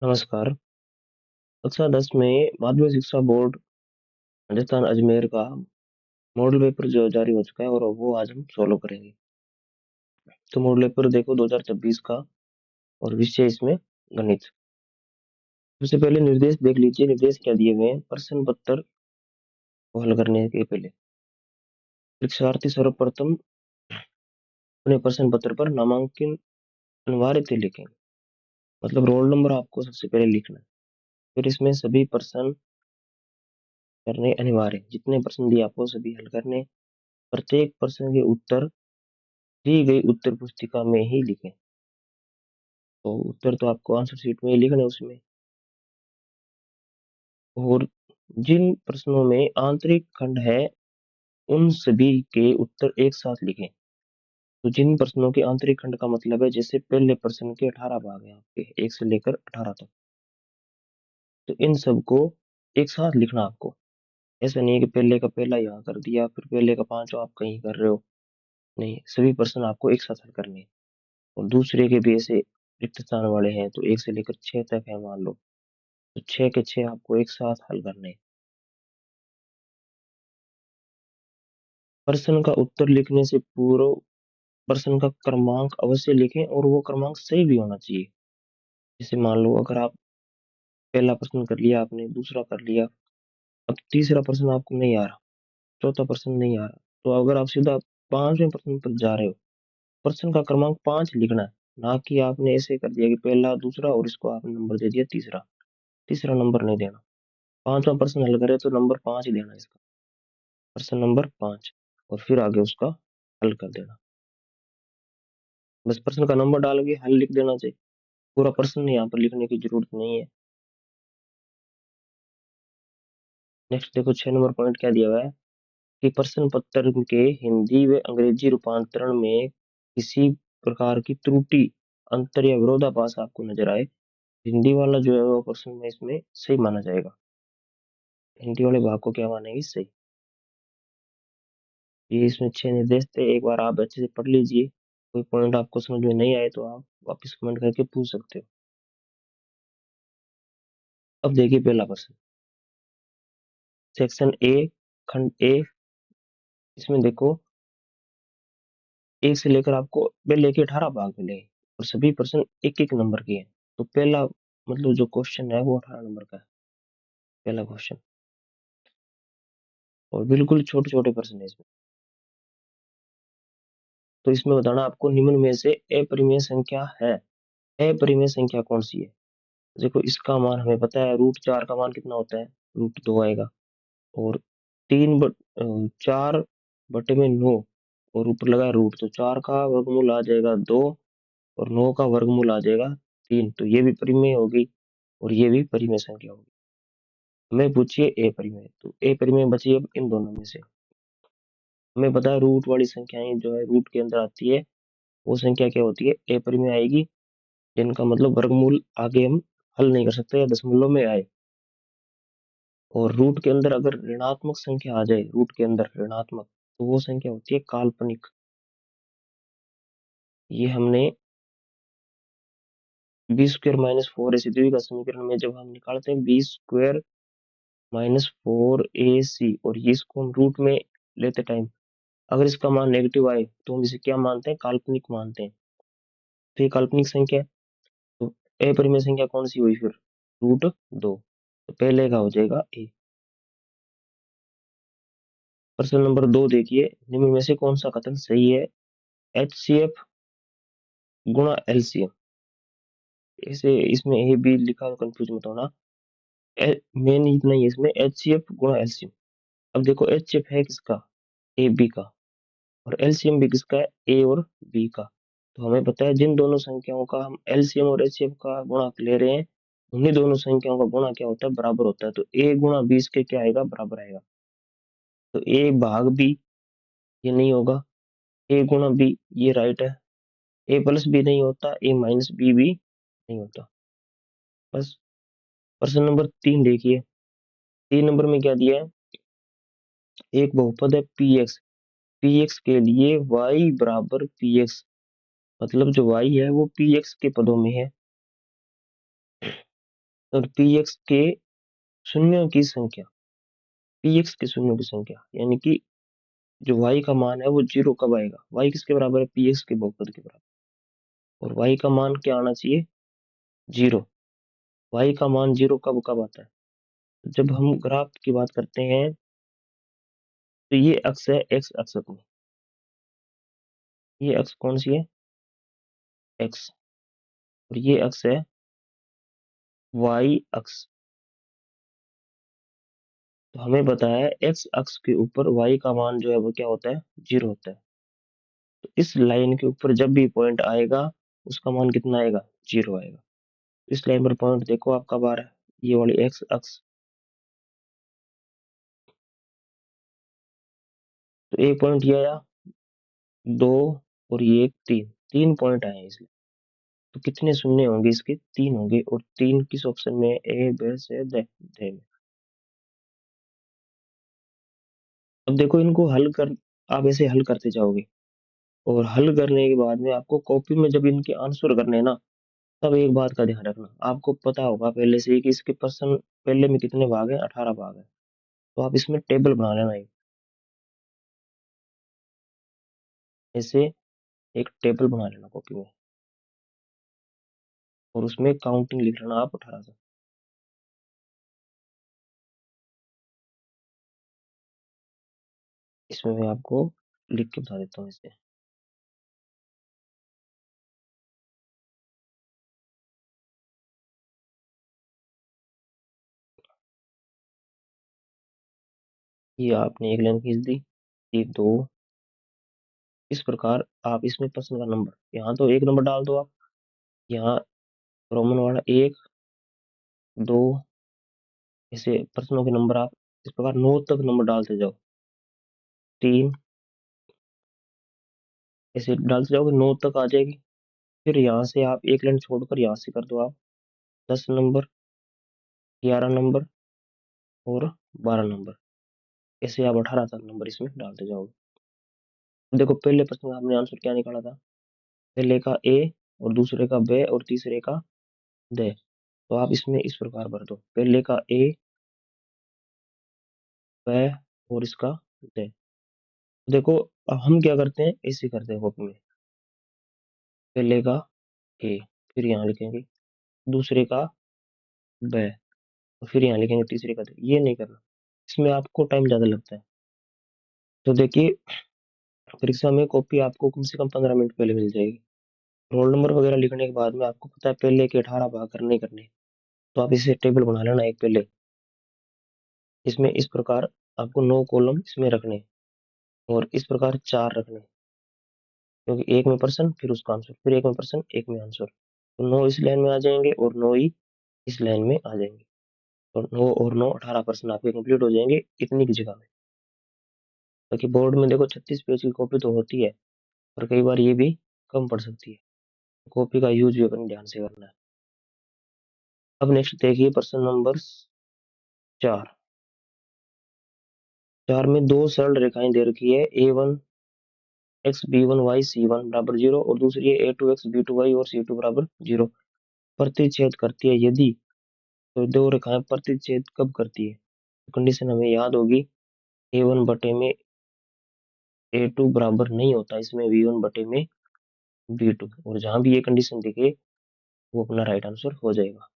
नमस्कार। कक्षा 10 में माध्यमिक शिक्षा बोर्ड राजस्थान अजमेर का मॉडल पेपर जो जारी हो चुका है और वो आज हम सॉल्व करेंगे। तो मॉडल पेपर देखो 2026 का और विषय इसमें गणित। सबसे पहले निर्देश देख लीजिए, निर्देश क्या दिए हुए हैं। प्रश्न पत्र को हल करने के पहले परीक्षार्थी सर्वप्रथम अपने प्रश्न पत्र पर नामांकन अनिवार्य लिखें। मतलब रोल नंबर आपको सबसे पहले लिखना है। फिर इसमें सभी प्रश्न करने अनिवार्य, जितने प्रश्न दिए आपको सभी हल करने। प्रत्येक प्रश्न के उत्तर दी गई उत्तर पुस्तिका में ही लिखें। तो उत्तर तो आपको आंसर शीट में ही लिखना है उसमें। और जिन प्रश्नों में आंतरिक खंड है उन सभी के उत्तर एक साथ लिखें। तो जिन प्रश्नों के आंतरिक खंड का मतलब है, जैसे पहले प्रश्न के 18 भाग हैं आपके 1 से लेकर 18 तक, तो इन सबको एक साथ लिखना आपको। ऐसा नहीं है कि पहले का पहला यहाँ कर दिया फिर पहले का पांचवा आप कहीं कर रहे हो। नहीं, सभी प्रश्न आपको एक साथ हल करने हैं। और दूसरे के भी ऐसे रिक्त स्थान वाले हैं, तो 1 से लेकर 6 तक है मान लो, तो 6 के 6 आपको एक साथ हल करने हैं। प्रश्न का उत्तर लिखने से पूर्व प्रश्न का क्रमांक अवश्य लिखें और वो क्रमांक सही भी होना चाहिए। जैसे मान लो अगर आप पहला प्रश्न कर लिया आपने, दूसरा कर लिया, अब तीसरा प्रश्न आपको नहीं आ रहा, चौथा प्रश्न नहीं आ रहा, तो अगर आप सीधा पांचवें प्रश्न पर जा रहे हो, प्रश्न का क्रमांक 5 लिखना है। ना कि आपने ऐसे कर दिया कि पहला दूसरा और इसको आपने नंबर दे दिया तीसरा, तीसरा नंबर नहीं देना। पांचवा प्रश्न हल करे तो नंबर 5 ही देना इसका, प्रश्न नंबर 5, और फिर आगे उसका हल कर देना। बस प्रश्न का नंबर डाल के हल लिख देना चाहिए, पूरा प्रश्न यहाँ पर लिखने की जरूरत नहीं है। नेक्स्ट देखो 6 नंबर पॉइंट क्या दिया हुआ है कि प्रश्न पत्र के हिंदी व अंग्रेजी रूपांतरण में किसी प्रकार की त्रुटि, अंतर या विरोधाभास आपको नजर आए, हिंदी वाला जो है वो प्रश्न में इसमें सही माना जाएगा। हिंदी वाले भाग को क्या मानेंगे, सही। ये इसमें 6 निर्देश थे, एक बार आप अच्छे से पढ़ लीजिए। कोई पॉइंट आपको समझ में नहीं आए तो आप वापस कमेंट करके पूछ सकते हो। अब देखिए पहला प्रश्न, सेक्शन ए, खंड ए। इसमें देखो 1 से लेकर आपको पहले के 18 भाग मिले और सभी प्रश्न एक एक नंबर के हैं। तो पहला मतलब जो क्वेश्चन है वो 18 नंबर का है, पहला क्वेश्चन। और बिल्कुल छोटे छोटे प्रश्न है इसमें। तो इसमें बताना आपको निम्न में से अपरिमेय संख्या है। अपरिमेय संख्या कौन सी है। देखो इसका मान हमें पता है, √4 का मान कितना होता है, √2 आएगा। और 4/9 और ऊपर लगा रूट, तो 4 का वर्गमूल आ जाएगा 2 और 9 का वर्गमूल आ जाएगा 3। तो ये भी परिमेय होगी और ये भी परिमेय संख्या होगी। हमें पूछिए ए परिमेय, तो ए परिमेय बची अब इन दोनों में से। हमें पता है रूट वाली संख्याएं जो है रूट के अंदर आती है, वो संख्या क्या होती है, ए परिमेय आएगी, जिनका मतलब वर्गमूल आगे हम हल नहीं कर सकते या दशमलव में आए। और रूट के अंदर अगर ऋणात्मक संख्या आ जाए, रूट के अंदर ऋणात्मक, तो वो संख्या होती है काल्पनिक। ये हमने b² - 4 रेसिड्यू का समीकरण में जब हम निकालते हैं b² - 4ac, और ये इसको हम रूट में लेते टाइम अगर इसका मान नेगेटिव आए तो हम इसे क्या मानते हैं, काल्पनिक मानते हैं। तो ये काल्पनिक संख्या है। तो अपरिमेय संख्या कौन सी हुई फिर, √2। तो पहले का हो जाएगा ए। प्रश्न नंबर 2 देखिए, निम्न में से कौन सा कथन सही है। HCF गुणा LCM, ऐसे इसमें ए बी लिखा तो कंफ्यूज मत होना। मेन इतना ही है इसमें, HCF गुणा LCM। अब देखो HCF है किसका, ए बी का, और LCM भी किसका है, ए और बी का। तो हमें पता है जिन दोनों संख्याओं का हम LCM और HCF का गुणा ले रहे हैं, उन्हीं दोनों संख्याओं का गुणा क्या होता है, बराबर होता है। तो a गुणा b इसके क्या आएगा, बराबर आएगा। तो a भाग b ये नहीं होगा, a गुणा b ये राइट है, a प्लस b नहीं होता, a माइनस b भी नहीं होता। बस। प्रश्न नंबर 3 देखिए, 3 नंबर में क्या दिया है, एक बहुपद है px, px के लिए y बराबर px, मतलब जो y है वो px के पदों में है। और पी एक्स के शून्यों की संख्या, पी एक्स के शून्यों की संख्या यानी कि जो y का मान है वो जीरो कब आएगा, y किसके बराबर है, पी एक्स के बहुपद के बराबर, और y का मान क्या आना चाहिए, जीरो। y का मान जीरो कब कब आता है, जब हम ग्राफ की बात करते हैं तो ये अक्ष है एक्स अक्ष अपनी, ये अक्ष कौन सी है, एक्स, और ये अक्ष है वाई अक्ष। तो हमें बताया है एक्स अक्ष के ऊपर वाई का मान जो है वो क्या होता है, जीरो होता है। तो इस लाइन के ऊपर जब भी पॉइंट आएगा उसका मान कितना आएगा, जीरो आएगा। इस लाइन पर पॉइंट देखो आप कब आ रहा है, ये वाली एक्स अक्ष। तो एक पॉइंट ये आया, दो, और ये तीन, तीन पॉइंट आए हैं इसलिए। तो कितने शून्य होंगे इसके, तीन होंगे, और तीन किस ऑप्शन में, ए बी से दे में। अब देखो इनको हल कर, आप ऐसे हल करते जाओगे, और हल करने के बाद में आपको कॉपी में जब इनके आंसर करने हैं ना, तब एक बात का ध्यान रखना, आपको पता होगा पहले से ही कि इसके पर्सन पहले में कितने भाग हैं, 18 भाग हैं। तो आप इसमें टेबल बना लेना एक, ऐसे एक टेबल बना लेना कॉपी में, और उसमें काउंटिंग लिख लेना आप 18 से। इसमें मैं आपको लिख के बता देता हूँ इसे। ये आपने एक लाइन खींच दी, ये दो, इस प्रकार आप इसमें पर्सन का नंबर, यहाँ तो एक नंबर डाल दो आप, यहाँ रोमन वाला एक, दो, ऐसे पर्सनों के नंबर आप इस प्रकार नौ तक नंबर डालते जाओ, तीन, ऐसे डालते जाओगे नौ तक आ जाएगी। फिर यहाँ से आप एक लाइन छोड़कर यहाँ से कर दो आप 10 नंबर, 11 नंबर, और 12 नंबर, ऐसे आप 18 तक नंबर इसमें डालते जाओगे। देखो पहले प्रश्न का आपने आंसर क्या निकाला था, पहले का ए, और दूसरे का बे, और तीसरे का दे। तो आप इसमें इस प्रकार भर दो, पहले का ए, बे, और इसका दे। देखो अब हम क्या करते हैं, ऐसे करते हैं कॉपी में, पहले का ए, फिर यहाँ लिखेंगे, दूसरे का बे, और फिर यहाँ लिखेंगे तीसरे का दे। ये नहीं करना, इसमें आपको टाइम ज्यादा लगता है। तो देखिए परीक्षा में कॉपी आपको कम से कम 15 मिनट पहले मिल जाएगी। रोल नंबर वगैरह लिखने के बाद में आपको पता है पहले के 18 भाग करने ही करने, तो आप इसे टेबल बना लेना एक पहले। इसमें इस प्रकार आपको 9 कॉलम इसमें रखने, और इस प्रकार 4 रखने, क्योंकि एक में पर्सन फिर उसका आंसर, फिर एक में पर्सन एक में आंसर, तो 9 इस लाइन में आ जाएंगे और 9 ही इस लाइन में आ जाएंगे। तो 9 और 9 18 पर्सन आपके कंप्लीट हो जाएंगे इतनी की जगह में। ताकि बोर्ड में देखो 36 पेज की कॉपी तो होती है, और कई बार ये भी कम पड़ सकती है, कॉपी का यूज भी अपने ध्यान से करना है। अब नेक्स्ट देखिए प्रश्न नंबर 4। 4 में दो सरल रेखाएं दे रखी है, a1 x b1 y c1 बराबर 0, और दूसरी है a2 x b2 y और c2 बराबर 0, प्रतिच्छेद करती है यदि। तो दो रेखाएं प्रतिच्छेद कब करती है, तो कंडीशन हमें याद होगी, a1 बटे में a2 बराबर नहीं होता, इसमें b1 बटे में b2, और जहां भी ये कंडीशन दिखे वो अपना राइट आंसर हो जाएगा।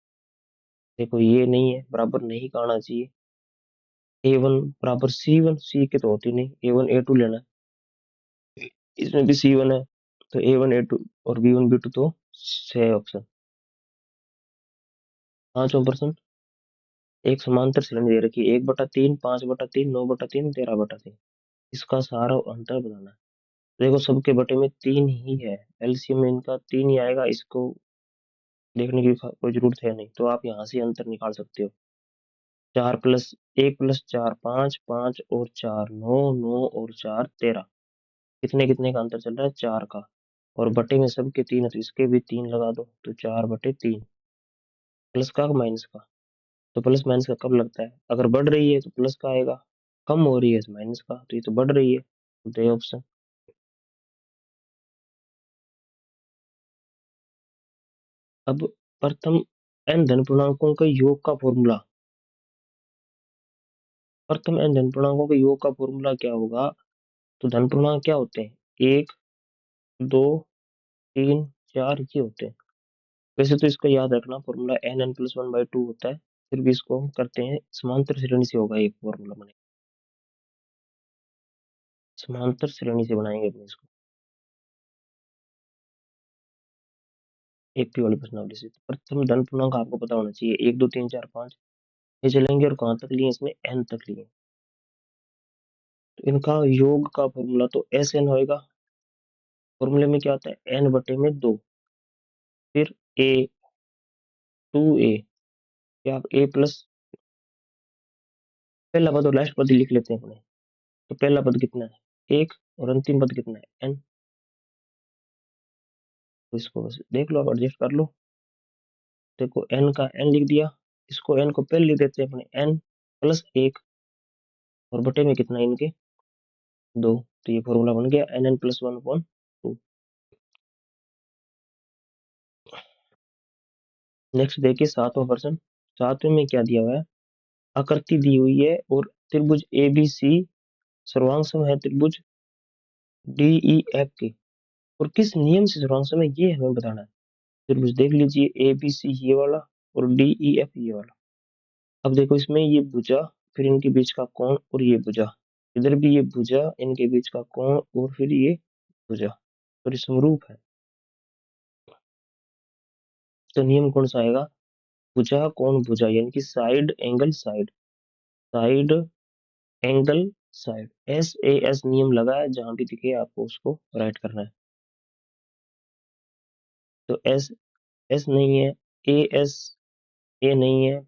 देखो ये नहीं है, बराबर नहीं का आना चाहिए, a1 बराबर c1, सी के तो होती नहीं, a1 a2 लेना है, इसमें भी c1 है, तो a1 a2 और b1 b2 तो है ऑप्शन। 5% एक समांतर श्रेणी दे रखी है, 1/3, 5/3, 9/3, 13/3, इसका सारा अंतर बताना है। देखो सबके बटे में तीन ही है, एलसीएम में इनका तीन ही आएगा, इसको देखने की कोई जरूरत है नहीं, तो आप यहाँ से अंतर निकाल सकते हो। 4 + 1 + 4 5, 5 और 4 9, 9 और 4 13, कितने कितने का अंतर चल रहा है, 4 का, और बटे में सबके तीन है तो इसके भी तीन लगा दो, तो 4/3, प्लस का माइनस का, तो प्लस माइनस का कब लगता है, अगर बढ़ रही है तो प्लस का आएगा, कम हो रही है तो माइनस का, तो ये तो बढ़ रही है, तो ये ऑप्शन। अब प्रथम एन धन पूर्णांकों के योग का फॉर्मूला। प्रथम एन धन पूर्णांकों के योग का फॉर्मूला क्या होगा? तो धन पूर्णांक क्या होते हैं? 1, 2, 3, 4 ये होते हैं। वैसे तो इसको याद रखना, formula n n plus one by two होता है। फिर भी इसको हम करते हैं समांतर श्रेणी से होगा, एक फॉर्मूला बने समांतर श्रेणी से बनाएंगे अपने इसको एपी वाली प्रश्नावली से। तो प्रथम धन पूर्णांक आपको पता होना चाहिए, 1, 2, 3, 4, 5 ये चलेंगे, और कहाँ तक लिए? इसमें एन तक लिए। तो इनका योग का फॉर्मूला तो एस एन होएगा। फॉर्मूले में क्या आता है? एन बटे में 2, फिर ए, 2a, या ए प्लस, पहला पद और लास्ट पद लिख लेते हैं अपने। तो पहला पद कितना है? 1, और अंतिम पद कितना है? एन। तो इसको बस देख लो, आप एडजस्ट कर लो। देखो एन का एन लिख दिया, इसको एन को पहले लिख देते हैं अपने, एन प्लस 1, और बटे में कितना इनके? 2। तो ये फॉर्मूला बन गया n n plus one upon two. Next देखिए सातवां प्रश्न। सातवें में क्या दिया हुआ है? आकृति दी हुई है और त्रिभुज ए बी सी सर्वांग सम है त्रिभुज डी ई एफ के, और किस नियम से सर्वांग सम है ये हमें बताना है। त्रिभुज देख लीजिए, ए बी सी ये वाला और डी ई एफ ये वाला। अब देखो इसमें ये भुजा, फिर इनके बीच का कोण, और ये भुजा, इधर भी ये भुजा, इनके बीच का कोण, और फिर ये भुजा, और ये समरूप है। तो नियम कौन सा आएगा? भुजा कोण भुजा, यानी कि side angle side, side angle side, S A S नियम लगा है, जहां भी दिखे आपको उसको राइट करना है। तो एस एस नहीं है, ए एस ए नहीं है,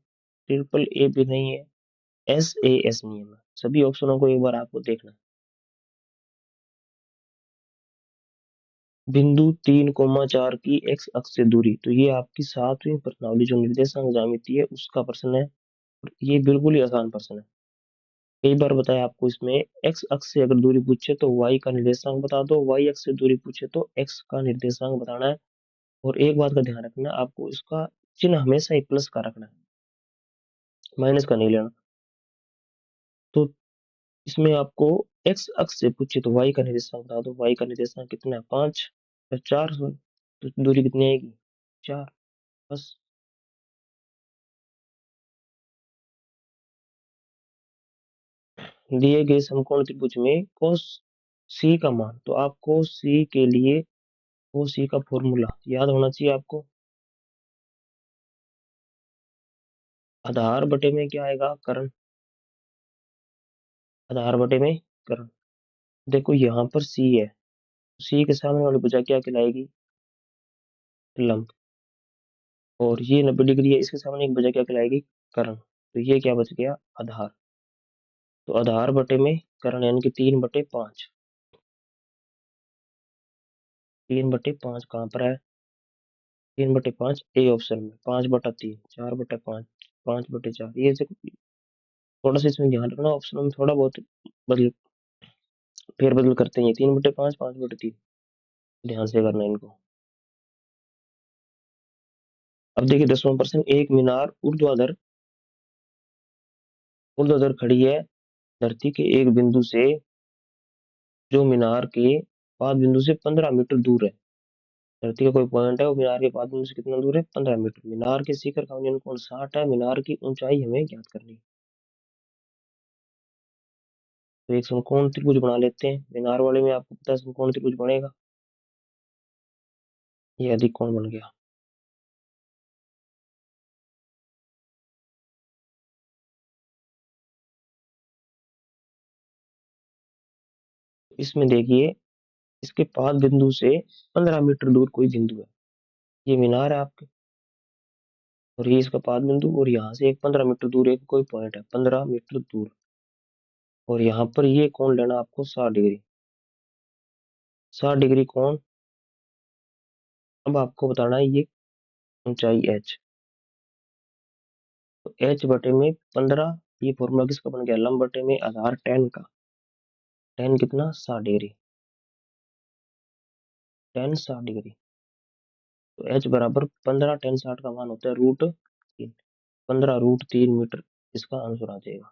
ट्रिपल ए भी नहीं है, एस ए एस नियम है। सभी ऑप्शनों को एक बार आपको देखना है। बिंदु 3, 4 की एक्स अक्ष से दूरी, तो ये आपकी सातवीं प्रश्नावली जो निर्देशांक ज्यामिति है उसका प्रश्न है। और ये बिल्कुल ही आसान प्रश्न है। कई बार बताया आपको, इसमें एक्स अक्ष से अगर दूरी पूछे तो वाई का निर्देशांक बता दो, वाई अक्ष से दूरी पूछे तो एक्स का निर्देशांक बताना है। और एक बात का ध्यान रखना, आपको इसका चिन्ह हमेशा ही प्लस का रखना है, माइनस का नहीं लेना। तो इसमें आपको एक्स अक्ष से पूछे तो वाई का निर्देशांक बता दो, वाई का निर्देशांक कितना है? 5 या 4, तो दूरी कितनी आएगी? 4। बस। दिए गए समकोण त्रिभुज में cos c का मान, तो आपको c के लिए cos c का फॉर्मूला याद होना चाहिए आपको। आधार बटे में क्या आएगा? कर्ण। आधार बटे में कर्ण। देखो यहाँ पर c है, c के सामने वाली भुजा क्या कहलाएगी? लंब। और ये 90 डिग्री है, इसके सामने एक भुजा क्या कहलाएगी? कर्ण। तो ये क्या बच गया? आधार। तो आधार बटे में कर्ण, यानी कि 3/5। 3/5 कहाँ पर है? 3/5 ए ऑप्शन में, 5/3, 4/5, 5/4। ये थोड़ा सा इसमें ध्यान रखना, ऑप्शनों में थोड़ा बहुत बदल फेरबदल करते हैं। 3/5, 5/3, ध्यान से करना इनको। अब देखिए 10वां प्रश्न। एक मीनार ऊर्ध्वाधर ऊर्ध्वाधर खड़ी है धरती के एक बिंदु से, जो मीनार के पाद बिंदु से 15 मीटर दूर है। धरती का कोई पॉइंट है, वो मीनार के पाद बिंदु से कितना दूर है? 15 मीटर। मीनार के शिखर का वजन कोण 60 है, मीनार की ऊंचाई हमें ज्ञात करनी है। तो एक समकोण त्रिभुज बना लेते हैं। मीनार वाले में आपको पता है समकोण त्रिभुज बनेगा। ये अधिक कोण बन गया। इसमें देखिए, इसके पाद बिंदु से 15 मीटर दूर कोई बिंदु है, ये मीनार है आपके, और ये इसका पाद बिंदु, और यहाँ से एक 15 मीटर दूर एक कोई पॉइंट है, 15 मीटर दूर। और यहाँ पर ये कोण लेना आपको 60 डिग्री। 60 डिग्री कोण। अब आपको बताना है ये ऊंचाई h। तो h बटे में 15, ये फॉर्मूला किसका बन गया? लंब बटे में आधार tan का। tan कितना? 60 डिग्री। tan 60 degree. तो h बराबर 15 tan 60 का मान होता है √। 15√3 मीटर इसका आंसर आ जाएगा।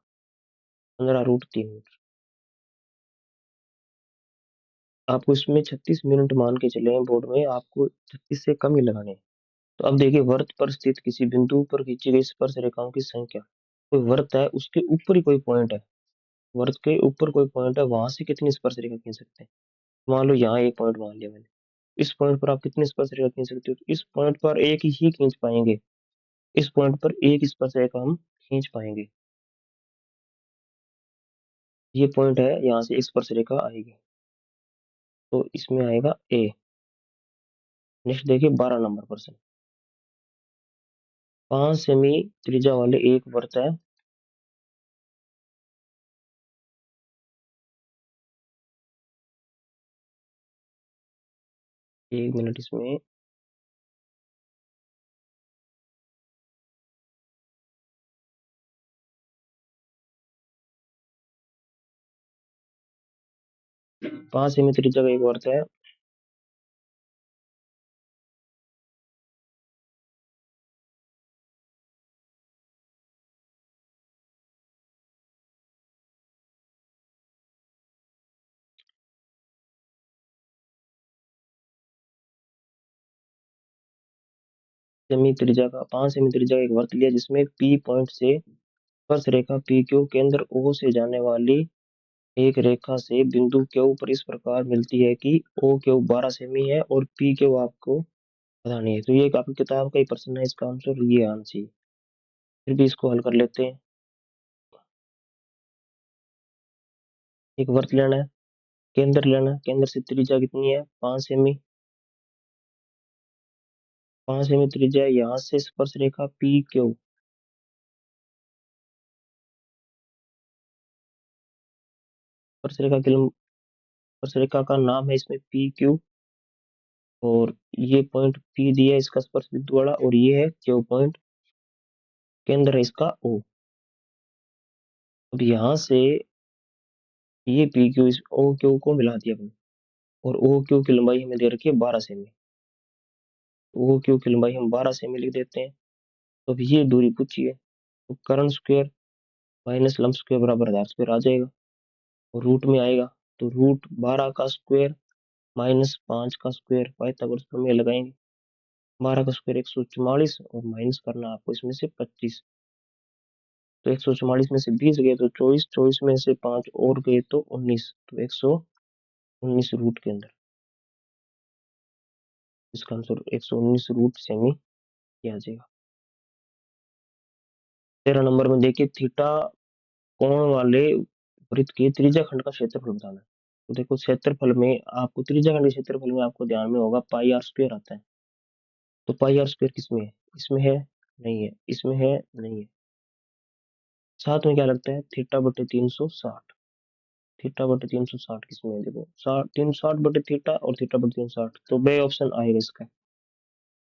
15√3 मीटर। आपको इसमें 36 मिनट मान के चले हैं बोर्ड में, आपको 36 से कम ही लगाने हैं। तो अब देखिए, वर्त पर स्थित किसी बिंदु पर खींची गई स्पर्श रेखाओं की संख्या। कोई वर्त है, उसके ऊपर ही कोई पॉइंट है, वर्त के ऊपर कोई पॉइंट है, वहां से कितनी स्पर्श रेखा खींच सकते हैं। मान लो यहाँ एक पॉइंट मान लिया मैंने, इस पॉइंट पर आप कितनी स्पर्श रेखा खींच सकते हो, तो इस पॉइंट पर एक ही खींच पाएंगे, इस पॉइंट पर एक स्पर्श रेखा हम खींच पाएंगे। ये पॉइंट है, यहाँ से एक स्पर्श रेखा आएगी, तो इसमें आएगा ए। नेक्स्ट देखिए 12 नंबर प्रश्न। 5 सेमी त्रिज्या वाले एक वर्त है, 1 मिनट इसमें। 5 सेमी त्रिज्या का एक वर्त है, 5 सेमी त्रिज्या का एक वर्त लिया, जिसमें पी पॉइंट से स्पर्श रेखा पी क्यू केंद्र ओ से जाने वाली एक रेखा से बिंदु क्यू पर इस प्रकार मिलती है कि ओ क्यू 12 सेमी है और पी क्यू आपको पता नहीं है। तो ये आपकी किताब का ही प्रश्न है, इसका आंसर ये आना चाहिए। फिर भी इसको हल कर लेते हैं। एक वर्त लेना है, केंद्र लेना है, केंद्र से त्रिज्या कितनी है 5 सेमी, 5 सेमी त्रिज्या है, यहाँ से स्पर्श रेखा पी क्यू, स्पर्श रेखा की स्पर्श रेखा का नाम है इसमें पी क्यू, और ये पॉइंट पी दिया है इसका स्पर्श बिंदु वाला, और ये है क्यू पॉइंट, केंद्र है इसका ओ। अब यहाँ से ये पी क्यू इस ओ क्यू को मिला दिया हमने, और ओ क्यू की लंबाई हमें दे रखी है 12 सेमी, ओ क्यू की लंबाई हम 12 सेमी लिख देते हैं। तो अब ये दूरी पूछी है, तो कर्ण स्क्वायर माइनस लंब स्क्वायर बराबर 1000 स्क्वायर आ जाएगा, और रूट में आएगा, तो रूट 12 का स्क्वायर माइनस 5 का स्क्वायर, पाइथागोरस प्रमेय लगाएंगे। 12 का स्क्वायर 144, और माइनस करना आपको इसमें से 25। तो 144 में से 20 गए तो 24, 24 में से 5 और गए तो 19, तो 119 रूट के अंदर इसका आंसर 119 रूट सेमी किया जाएगा। 13 नंबर में देखिए, थीटा कोण वाले वृत्त के त्रिज्या खंड का क्षेत्रफल बताना है। तो देखो, क्षेत्रफल में आपको त्रिज्या खंड के क्षेत्रफल में आपको ध्यान में होगा पाई आर स्क्वायर आता है। तो पाई आर स्क्वायर किसमें है, इसमें है नहीं है, इसमें है नहीं है, साथ में क्या लगता है थीटा बटे 360, थीटा बटे 360 किसमें है, देखो 360 बटे थीटा और थीटा बटे 360, तो बे ऑप्शन आएगा इसका।